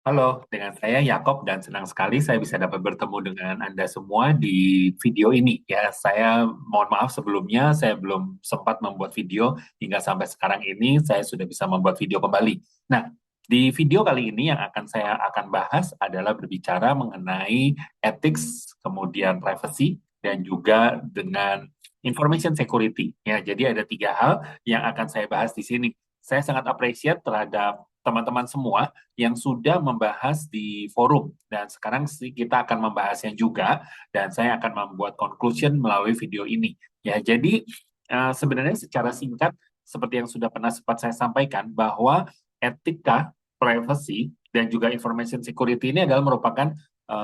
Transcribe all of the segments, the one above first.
Halo, dengan saya Yakob dan senang sekali saya bisa dapat bertemu dengan Anda semua di video ini. Ya, saya mohon maaf sebelumnya saya belum sempat membuat video hingga sampai sekarang ini saya sudah bisa membuat video kembali. Nah, di video kali ini yang saya akan bahas adalah berbicara mengenai ethics, kemudian privacy, dan juga dengan information security. Ya, jadi ada tiga hal yang akan saya bahas di sini. Saya sangat appreciate terhadap teman-teman semua yang sudah membahas di forum dan sekarang kita akan membahasnya juga dan saya akan membuat conclusion melalui video ini. Ya, jadi sebenarnya secara singkat seperti yang sudah pernah sempat saya sampaikan bahwa etika, privacy dan juga information security ini adalah merupakan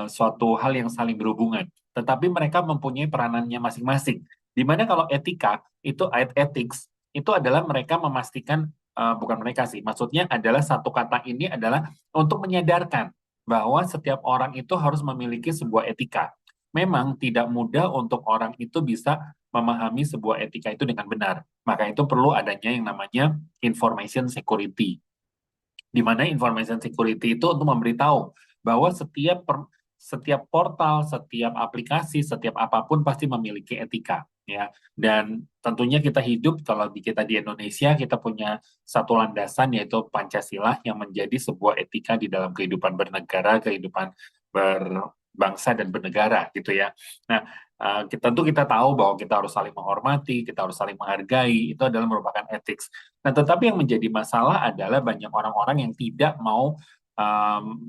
suatu hal yang saling berhubungan. Tetapi mereka mempunyai peranannya masing-masing. Di mana kalau etika itu ethics itu adalah mereka memastikan bukan mereka sih, maksudnya adalah satu kata ini adalah untuk menyadarkan bahwa setiap orang itu harus memiliki sebuah etika. Memang tidak mudah untuk orang itu bisa memahami sebuah etika itu dengan benar. Maka itu perlu adanya yang namanya information security, di mana information security itu untuk memberitahu bahwa setiap portal, setiap aplikasi, setiap apapun pasti memiliki etika, ya. Dan tentunya kita hidup kalau kita di Indonesia kita punya satu landasan yaitu Pancasila yang menjadi sebuah etika di dalam kehidupan bernegara, kehidupan berbangsa dan bernegara gitu ya. Nah, tentu kita tahu bahwa kita harus saling menghormati, kita harus saling menghargai, itu adalah merupakan ethics. Nah, tetapi yang menjadi masalah adalah banyak orang-orang yang tidak mau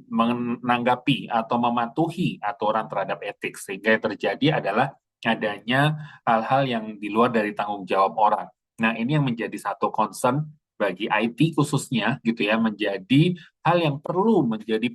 menanggapi atau mematuhi aturan terhadap etik, sehingga yang terjadi adalah adanya hal-hal yang di luar dari tanggung jawab orang. Nah, ini yang menjadi satu concern bagi IT khususnya gitu ya, menjadi hal yang perlu menjadi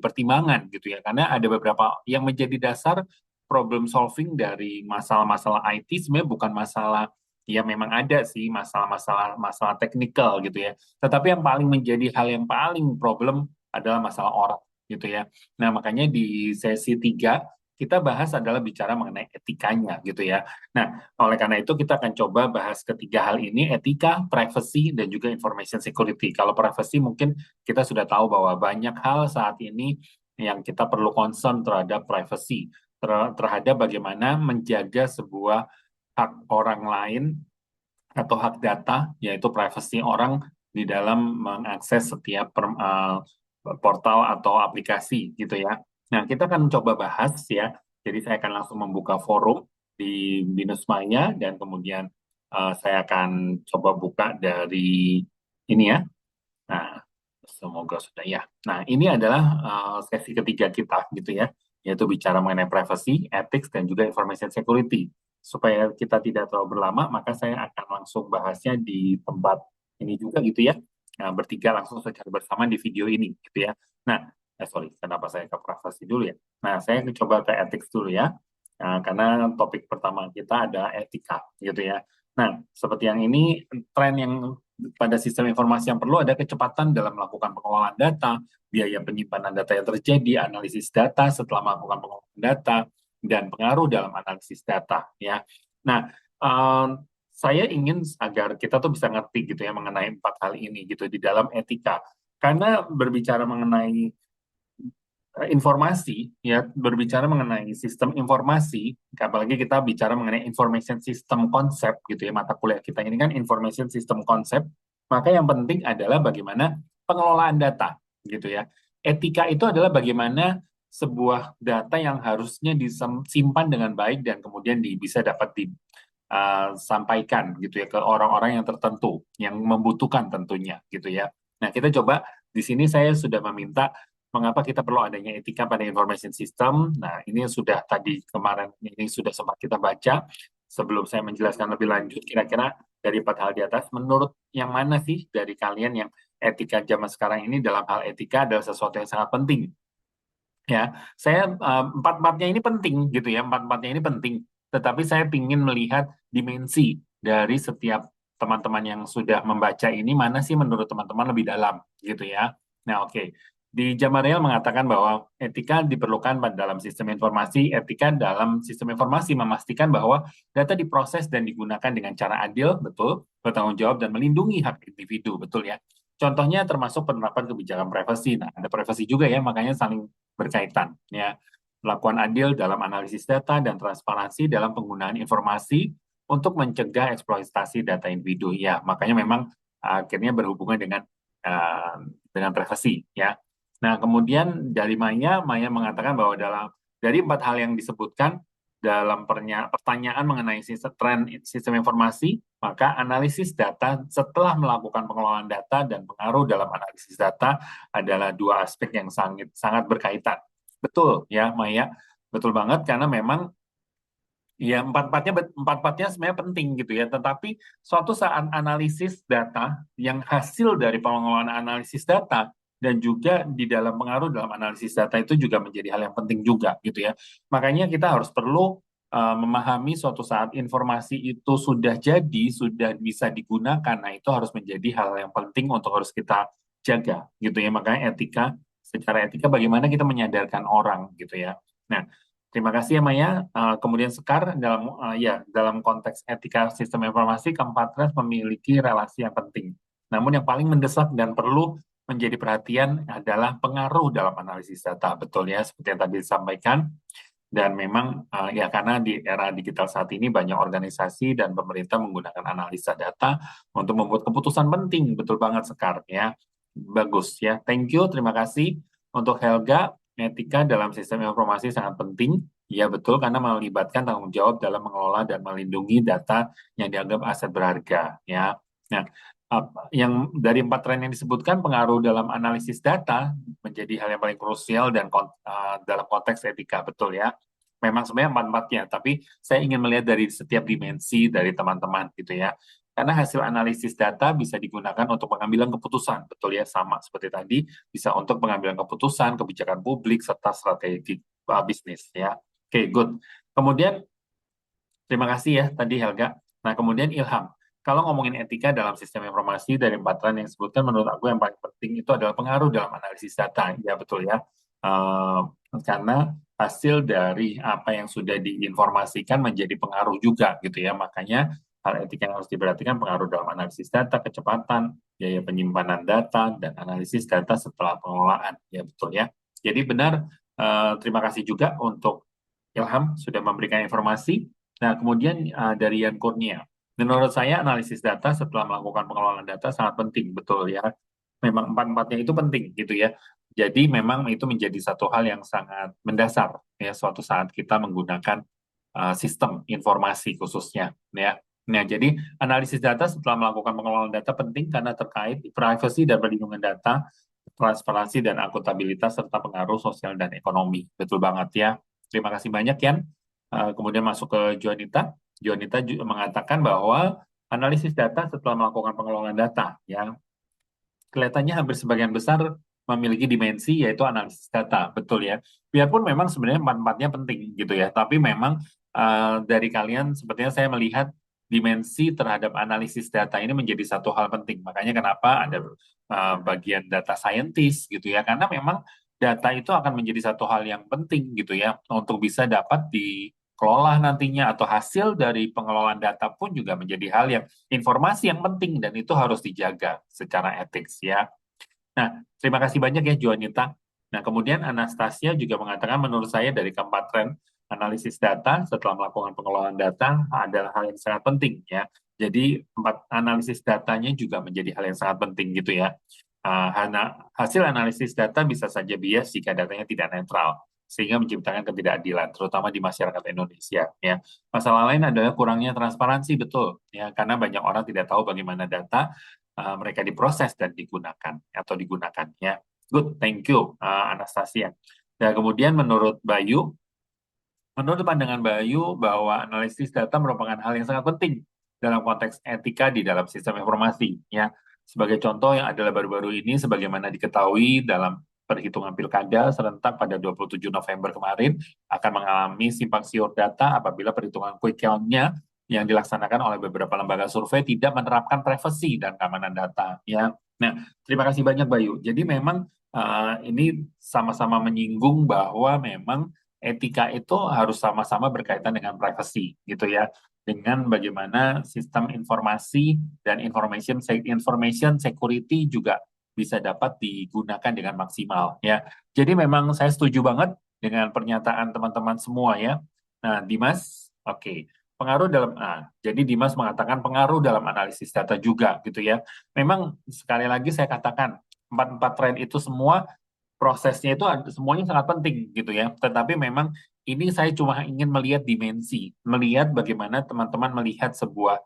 pertimbangan gitu ya, karena ada beberapa yang menjadi dasar problem solving dari masalah-masalah IT sebenarnya bukan masalah. Ya memang ada sih masalah teknikal gitu ya. Tetapi yang paling menjadi hal yang paling problem adalah masalah orang gitu ya. Nah, makanya di sesi 3 kita bahas adalah bicara mengenai etikanya gitu ya. Nah, oleh karena itu kita akan coba bahas ketiga hal ini, etika, privacy, dan juga information security. Kalau privacy mungkin kita sudah tahu bahwa banyak hal saat ini yang kita perlu concern terhadap privacy, terhadap bagaimana menjaga sebuah hak orang lain atau hak data, yaitu privasi orang di dalam mengakses setiap portal atau aplikasi gitu ya. Nah, kita akan coba bahas ya. Jadi saya akan langsung membuka forum di Binus Maya dan kemudian saya akan coba buka dari ini ya. Nah, semoga sudah ya. Nah, ini adalah sesi ketiga kita gitu ya, yaitu bicara mengenai privacy, ethics, dan juga information security. Supaya kita tidak terlalu berlama, maka saya akan langsung bahasnya di tempat ini juga gitu ya. Nah, bertiga langsung secara bersama di video ini gitu ya. Nah, sorry, kenapa saya ke privacy dulu ya? Nah, saya coba ke ethics dulu ya. Nah, karena topik pertama kita ada etika gitu ya. Nah, seperti yang ini, tren yang pada sistem informasi yang perlu ada kecepatan dalam melakukan pengelolaan data, biaya penyimpanan data yang terjadi, analisis data setelah melakukan pengelolaan data, dan pengaruh dalam analisis data. Ya, nah saya ingin agar kita tuh bisa ngerti gitu ya mengenai empat hal ini gitu di dalam etika. Karena berbicara mengenai informasi, ya berbicara mengenai sistem informasi, apalagi kita bicara mengenai information system concept gitu ya, mata kuliah kita ini kan information system concept, maka yang penting adalah bagaimana pengelolaan data gitu ya. Etika itu adalah bagaimana sebuah data yang harusnya disimpan dengan baik dan kemudian bisa dapat disampaikan gitu ya ke orang-orang yang tertentu yang membutuhkan tentunya gitu ya. Nah, kita coba di sini saya sudah meminta mengapa kita perlu adanya etika pada information system. Nah, ini sudah tadi kemarin ini sudah sempat kita baca. Sebelum saya menjelaskan lebih lanjut, kira-kira dari empat hal di atas, menurut yang mana sih dari kalian yang etika zaman sekarang ini dalam hal etika adalah sesuatu yang sangat penting? Ya, saya empat-empatnya ini penting gitu ya, empat-empatnya ini penting. Tetapi saya ingin melihat dimensi dari setiap teman-teman yang sudah membaca ini mana sih menurut teman-teman lebih dalam gitu ya. Nah, oke. Di Jamariel mengatakan bahwa etika diperlukan dalam sistem informasi, etika dalam sistem informasi memastikan bahwa data diproses dan digunakan dengan cara adil, betul, bertanggung jawab dan melindungi hak individu, betul ya. Contohnya termasuk penerapan kebijakan privasi. Nah, ada privasi juga ya, makanya saling berkaitan ya. Melakukan adil dalam analisis data dan transparansi dalam penggunaan informasi untuk mencegah eksploitasi data individu. Ya, makanya memang akhirnya berhubungan uh, dengan privasi ya. Nah, kemudian dari Maya mengatakan bahwa dari 4 hal yang disebutkan dalam pertanyaan mengenai tren sistem informasi, maka analisis data setelah melakukan pengelolaan data dan pengaruh dalam analisis data adalah dua aspek yang sangat sangat berkaitan. Betul ya, Maya. Betul banget karena memang ya empat-empatnya sebenarnya penting gitu ya. Tetapi suatu saat analisis data yang hasil dari pengelolaan analisis data dan juga di dalam pengaruh dalam analisis data itu juga menjadi hal yang penting juga gitu ya. Makanya kita harus perlu memahami suatu saat informasi itu sudah jadi, sudah bisa digunakan. Nah, itu harus menjadi hal yang penting untuk harus kita jaga gitu ya. Makanya secara etika bagaimana kita menyadarkan orang gitu ya. Nah, terima kasih ya Maya. Kemudian Sekar dalam konteks etika sistem informasi keempat res memiliki relasi yang penting. Namun yang paling mendesak dan perlu menjadi perhatian adalah pengaruh dalam analisis data. Betul ya, seperti yang tadi disampaikan. Dan memang ya karena di era digital saat ini banyak organisasi dan pemerintah menggunakan analisa data untuk membuat keputusan penting. Betul banget Sekar ya. Bagus ya. Thank you, terima kasih untuk Helga. Etika dalam sistem informasi sangat penting. Ya betul, karena melibatkan tanggung jawab dalam mengelola dan melindungi data yang dianggap aset berharga. Ya, nah yang dari 4 tren yang disebutkan, pengaruh dalam analisis data menjadi hal yang paling krusial dan dalam konteks etika, betul ya. Memang sebenarnya empat-empatnya, tapi saya ingin melihat dari setiap dimensi dari teman-teman gitu ya. Karena hasil analisis data bisa digunakan untuk pengambilan keputusan, betul ya, sama seperti tadi, bisa untuk pengambilan keputusan, kebijakan publik, serta strategi bisnis ya. Oke, good. Kemudian, terima kasih ya tadi Helga. Nah, kemudian Ilham. Kalau ngomongin etika dalam sistem informasi dari 4 tren yang disebutkan, menurut aku yang paling penting itu adalah pengaruh dalam analisis data. Ya, betul ya. Eh, karena hasil dari apa yang sudah diinformasikan menjadi pengaruh juga gitu ya. Makanya hal etika yang harus diperhatikan pengaruh dalam analisis data, kecepatan, biaya penyimpanan data, dan analisis data setelah pengelolaan. Ya, betul ya. Jadi benar, terima kasih juga untuk Ilham sudah memberikan informasi. Nah, kemudian dari Yan Kurnia. Menurut saya analisis data setelah melakukan pengelolaan data sangat penting, betul ya. Memang empat-empatnya itu penting gitu ya. Jadi memang itu menjadi satu hal yang sangat mendasar ya suatu saat kita menggunakan sistem informasi khususnya ya. Nah, jadi analisis data setelah melakukan pengelolaan data penting karena terkait privasi dan perlindungan data, transparansi dan akuntabilitas serta pengaruh sosial dan ekonomi. Betul banget ya. Terima kasih banyak Yan. Kemudian masuk ke Juanita. Juanita juga mengatakan bahwa analisis data setelah melakukan pengelolaan data ya kelihatannya hampir sebagian besar memiliki dimensi yaitu analisis data, betul ya. Biarpun memang sebenarnya empat-empatnya penting gitu ya, tapi memang dari kalian sepertinya saya melihat dimensi terhadap analisis data ini menjadi satu hal penting. Makanya kenapa ada bagian data scientist gitu ya, karena memang data itu akan menjadi satu hal yang penting gitu ya untuk bisa dapat dikelola nantinya atau hasil dari pengelolaan data pun juga menjadi hal yang informasi yang penting dan itu harus dijaga secara etik ya. Nah, terima kasih banyak ya Juanita. Nah, kemudian Anastasia juga mengatakan menurut saya dari keempat tren analisis data setelah melakukan pengelolaan data adalah hal yang sangat penting ya. Jadi analisis datanya juga menjadi hal yang sangat penting gitu ya. Hasil analisis data bisa saja bias jika datanya tidak netral, sehingga menciptakan ketidakadilan, terutama di masyarakat Indonesia. Ya, masalah lain adalah kurangnya transparansi, betul, ya, karena banyak orang tidak tahu bagaimana data mereka diproses dan digunakan. Ya, good, thank you, Anastasia. Dan kemudian menurut pandangan Bayu bahwa analisis data merupakan hal yang sangat penting dalam konteks etika di dalam sistem informasi. Ya, sebagai contoh yang adalah baru-baru ini, sebagaimana diketahui dalam perhitungan pilkada serentak pada 27 November kemarin akan mengalami simpang siur data apabila perhitungan quick count-nya yang dilaksanakan oleh beberapa lembaga survei tidak menerapkan privasi dan keamanan data. Ya, nah terima kasih banyak Bayu. Jadi memang ini sama-sama menyinggung bahwa memang etika itu harus sama-sama berkaitan dengan privacy gitu ya, dengan bagaimana sistem informasi dan information security juga bisa dapat digunakan dengan maksimal ya. Jadi memang saya setuju banget dengan pernyataan teman-teman semua ya. Nah, Dimas, oke. Pengaruh dalam jadi Dimas mengatakan pengaruh dalam analisis data juga gitu ya. Memang sekali lagi saya katakan empat tren itu semua prosesnya itu semuanya sangat penting gitu ya. Tetapi memang ini saya cuma ingin melihat dimensi, melihat bagaimana teman-teman melihat sebuah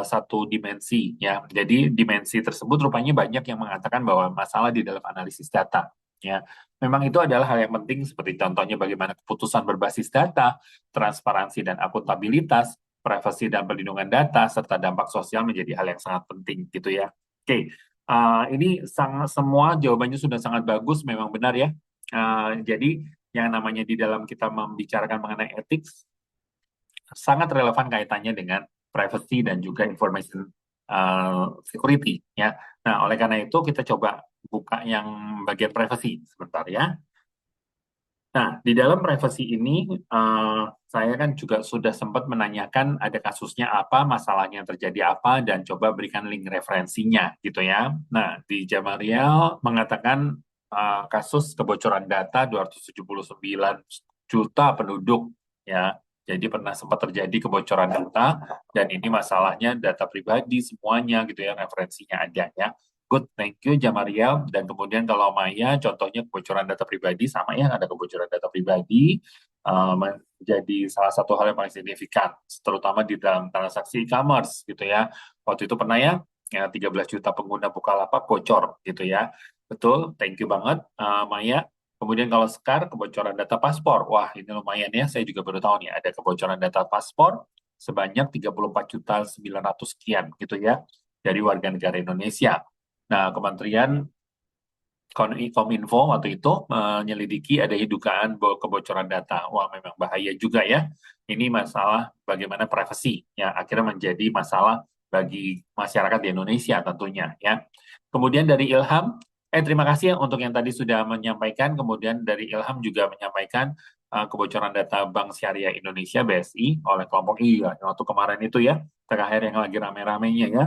satu dimensi ya. Jadi dimensi tersebut rupanya banyak yang mengatakan bahwa masalah di dalam analisis data ya. Memang itu adalah hal yang penting seperti contohnya bagaimana keputusan berbasis data, transparansi dan akuntabilitas, privasi dan perlindungan data serta dampak sosial menjadi hal yang sangat penting gitu ya. Oke, ini semua jawabannya sudah sangat bagus, memang benar ya. Jadi yang namanya di dalam kita membicarakan mengenai etik sangat relevan kaitannya dengan privacy dan juga information security ya. Nah, oleh karena itu kita coba buka yang bagian privacy sebentar ya. Nah, di dalam privacy ini saya kan juga sudah sempat menanyakan ada kasusnya apa, masalahnya terjadi apa, dan coba berikan link referensinya gitu ya. Nah, di Jamarial mengatakan kasus kebocoran data 279 juta penduduk ya. Jadi pernah sempat terjadi kebocoran data dan ini masalahnya data pribadi semuanya gitu ya, referensinya ada ya. Good, thank you Jamariel. Dan kemudian kalau Maya, contohnya kebocoran data pribadi, sama ya, ada kebocoran data pribadi, menjadi salah satu hal yang paling signifikan, terutama di dalam transaksi e-commerce gitu ya. Waktu itu pernah ya 13 juta pengguna Bukalapak bocor gitu ya. Betul, thank you banget Maya. Kemudian kalau Sekar, kebocoran data paspor. Wah, ini lumayan ya, saya juga baru tahu nih, ada kebocoran data paspor sebanyak 34.900 sekian gitu ya, dari warga negara Indonesia. Nah, Kementerian Kominfo waktu itu menyelidiki ada dugaan kebocoran data. Wah, memang bahaya juga ya. Ini masalah bagaimana privasi ya akhirnya menjadi masalah bagi masyarakat di Indonesia tentunya ya. Kemudian dari Ilham, terima kasih ya untuk yang tadi sudah menyampaikan. Kemudian dari Ilham juga menyampaikan kebocoran data Bank Syariah Indonesia BSI oleh kelompok iya waktu kemarin itu ya, terakhir yang lagi rame-ramenya ya,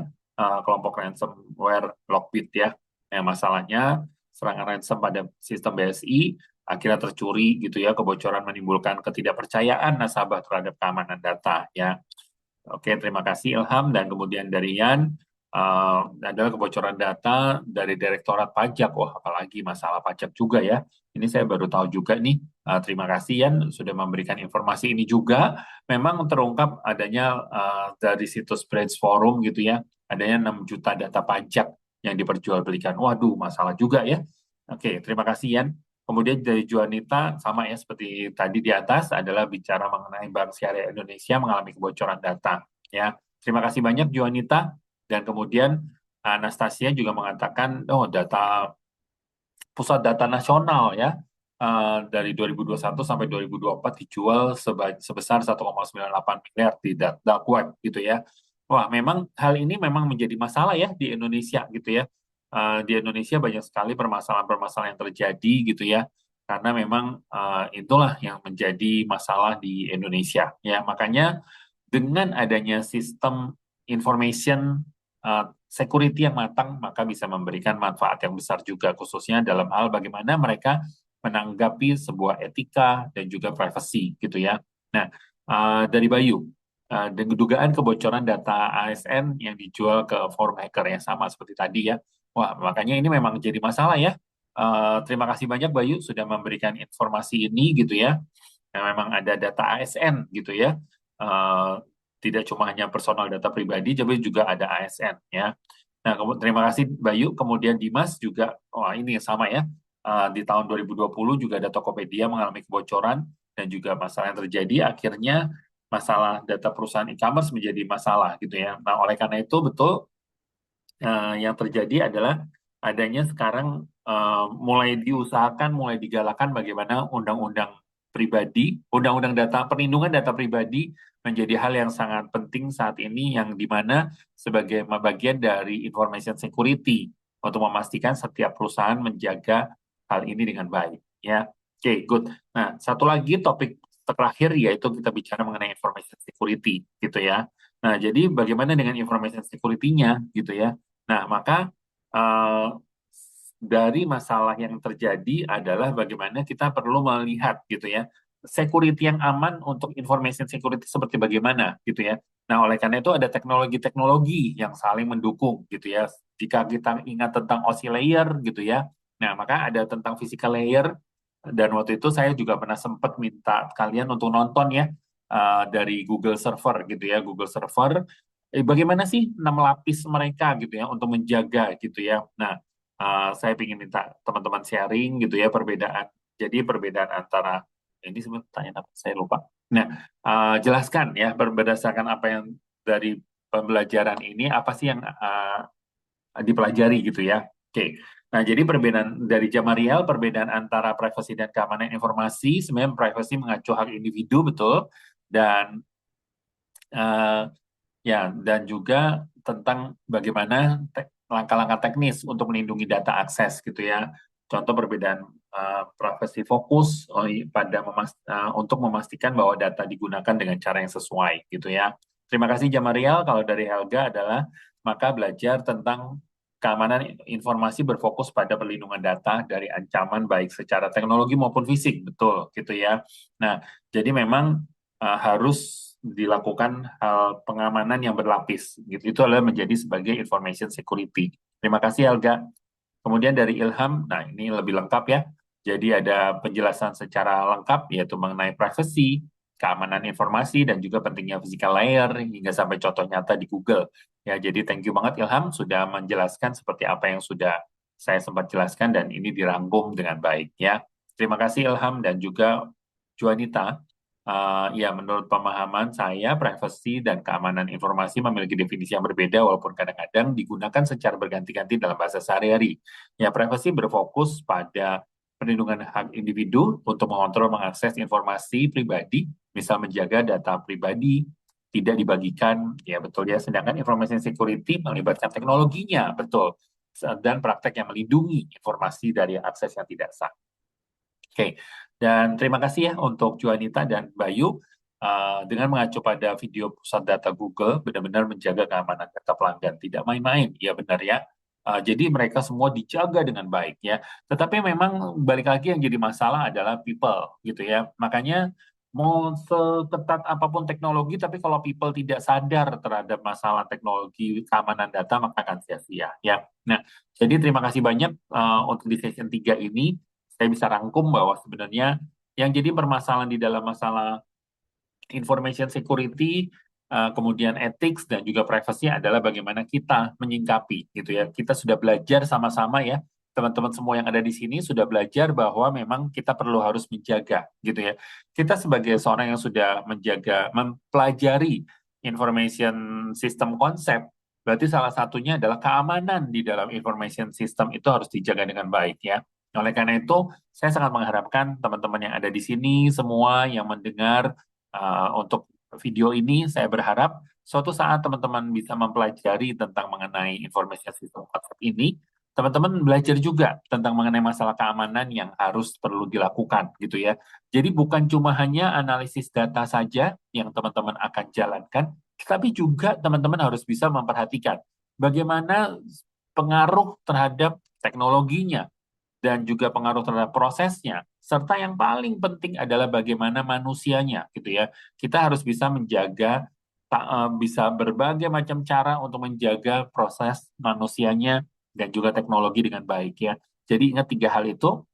kelompok ransomware Lockbit ya. Masalahnya serangan ransom pada sistem BSI akhirnya tercuri gitu ya, kebocoran menimbulkan ketidakpercayaan nasabah terhadap keamanan data ya. Oke, terima kasih Ilham. Dan kemudian dari Yan adalah kebocoran data dari Direktorat Pajak. Wah, apalagi masalah pajak juga ya. Ini saya baru tahu juga nih. Terima kasih Yan sudah memberikan informasi ini juga. Memang terungkap adanya dari situs Branch Forum gitu ya, adanya 6 juta data pajak yang diperjualbelikan. Waduh, masalah juga ya. Oke, terima kasih Yan. Kemudian dari Juanita, sama ya seperti tadi di atas, adalah bicara mengenai Bank Syariah Indonesia mengalami kebocoran data. Ya, terima kasih banyak Juanita. Dan kemudian Anastasia juga mengatakan, oh data pusat data nasional ya, dari 2021 sampai 2024 dijual sebesar 1,98 miliar di dark web gitu ya. Wah, memang hal ini memang menjadi masalah ya di Indonesia gitu ya. Di Indonesia banyak sekali permasalahan-permasalahan yang terjadi gitu ya. Karena memang itulah yang menjadi masalah di Indonesia ya. Makanya dengan adanya sistem information security yang matang, maka bisa memberikan manfaat yang besar juga, khususnya dalam hal bagaimana mereka menanggapi sebuah etika dan juga privacy gitu ya. Nah, dari Bayu, dengan dugaan kebocoran data ASN yang dijual ke forum hacker yang sama seperti tadi ya. Wah, makanya ini memang jadi masalah ya. Terima kasih banyak Bayu sudah memberikan informasi ini gitu ya. Yang memang ada data ASN gitu ya. Uh, Tidak cuma hanya personal data pribadi, tapi juga ada ASN ya. Nah, terima kasih Bayu. Kemudian Dimas juga, wah ini sama ya. Di tahun 2020 juga ada Tokopedia mengalami kebocoran dan juga masalah yang terjadi. Akhirnya masalah data perusahaan e-commerce menjadi masalah gitu ya. Nah, oleh karena itu betul yang terjadi adalah adanya sekarang mulai diusahakan, mulai digalakan bagaimana undang-undang pribadi, undang-undang data perlindungan data pribadi menjadi hal yang sangat penting saat ini, yang dimana sebagai bagian dari information security untuk memastikan setiap perusahaan menjaga hal ini dengan baik. Ya, oke, good. Nah, satu lagi topik terakhir yaitu kita bicara mengenai information security, gitu ya. Nah, jadi bagaimana dengan information security-nya, gitu ya. Nah, maka uh, dari masalah yang terjadi adalah bagaimana kita perlu melihat gitu ya, security yang aman untuk information security seperti bagaimana gitu ya. Nah, oleh karena itu ada teknologi-teknologi yang saling mendukung gitu ya. Jika kita ingat tentang OSI layer gitu ya, nah maka ada tentang physical layer, dan waktu itu saya juga pernah sempat minta kalian untuk nonton ya, dari Google Server gitu ya, Google Server. Bagaimana sih 6 lapis mereka gitu ya untuk menjaga gitu ya. Nah, saya ingin minta teman-teman sharing gitu ya perbedaan. Jadi perbedaan antara ini sebenarnya pertanyaan apa? Saya lupa. Nah, jelaskan ya berdasarkan apa yang dari pembelajaran ini apa sih yang dipelajari gitu ya. Oke. Nah, jadi perbedaan dari Jamariel, perbedaan antara privasi dan keamanan informasi, sebenarnya privasi mengacu hak individu betul, dan eh, ya, dan juga tentang bagaimana langkah-langkah teknis untuk melindungi data akses gitu ya. Contoh perbedaan privacy fokus pada untuk memastikan bahwa data digunakan dengan cara yang sesuai gitu ya. Terima kasih Jamarial. Kalau dari Helga adalah maka belajar tentang keamanan informasi berfokus pada perlindungan data dari ancaman baik secara teknologi maupun fisik, betul gitu ya. Nah, jadi memang harus dilakukan hal pengamanan yang berlapis. Gitu. Itu adalah menjadi sebagai information security. Terima kasih Helga. Kemudian dari Ilham, nah ini lebih lengkap ya. Jadi ada penjelasan secara lengkap yaitu mengenai privacy, keamanan informasi, dan juga pentingnya physical layer hingga sampai contoh nyata di Google. Ya, jadi thank you banget Ilham sudah menjelaskan seperti apa yang sudah saya sempat jelaskan dan ini dirangkum dengan baik ya. Terima kasih Ilham dan juga Juanita. Ya, menurut pemahaman saya, privacy dan keamanan informasi memiliki definisi yang berbeda walaupun kadang-kadang digunakan secara berganti-ganti dalam bahasa sehari-hari. Ya, privacy berfokus pada perlindungan hak individu untuk mengontrol mengakses informasi pribadi, misal menjaga data pribadi tidak dibagikan, ya betul ya. Sedangkan information security melibatkan teknologinya, betul, dan praktek yang melindungi informasi dari akses yang tidak sah. Oke, dan terima kasih ya untuk Juanita dan Bayu. Dengan mengacu pada video pusat data Google, benar-benar menjaga keamanan data pelanggan. Tidak main-main, ya benar ya. Jadi mereka semua dijaga dengan baik ya. Tetapi memang balik lagi yang jadi masalah adalah people gitu ya. Makanya mau seketat apapun teknologi, tapi kalau people tidak sadar terhadap masalah teknologi keamanan data, maka akan sia-sia ya. Nah, jadi terima kasih banyak untuk di session 3 ini saya bisa rangkum bahwa sebenarnya yang jadi permasalahan di dalam masalah information security, kemudian ethics dan juga privacy adalah bagaimana kita menyingkapi gitu ya. Kita sudah belajar sama-sama ya, teman-teman semua yang ada di sini sudah belajar bahwa memang kita perlu harus menjaga gitu ya. Kita sebagai seorang yang sudah menjaga, mempelajari information system konsep, berarti salah satunya adalah keamanan di dalam information system itu harus dijaga dengan baik ya. Oleh karena itu, saya sangat mengharapkan teman-teman yang ada di sini, semua yang mendengar untuk video ini, saya berharap suatu saat teman-teman bisa mempelajari tentang mengenai information system konsep ini, teman-teman belajar juga tentang mengenai masalah keamanan yang harus perlu dilakukan gitu ya. Jadi bukan cuma hanya analisis data saja yang teman-teman akan jalankan, tapi juga teman-teman harus bisa memperhatikan bagaimana pengaruh terhadap teknologinya, dan juga pengaruh terhadap prosesnya, serta yang paling penting adalah bagaimana manusianya, gitu ya. Kita harus bisa menjaga, bisa berbagai macam cara untuk menjaga proses manusianya dan juga teknologi dengan baik ya. Jadi ingat 3 hal itu,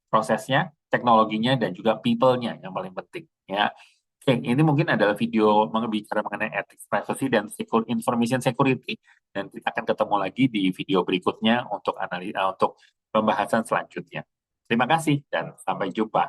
prosesnya, teknologinya, dan juga people-nya yang paling penting ya. Oke, ini mungkin adalah video bicara mengenai ethics, privacy, dan information security. Dan kita akan ketemu lagi di video berikutnya untuk analisa, untuk pembahasan selanjutnya. Terima kasih dan sampai jumpa.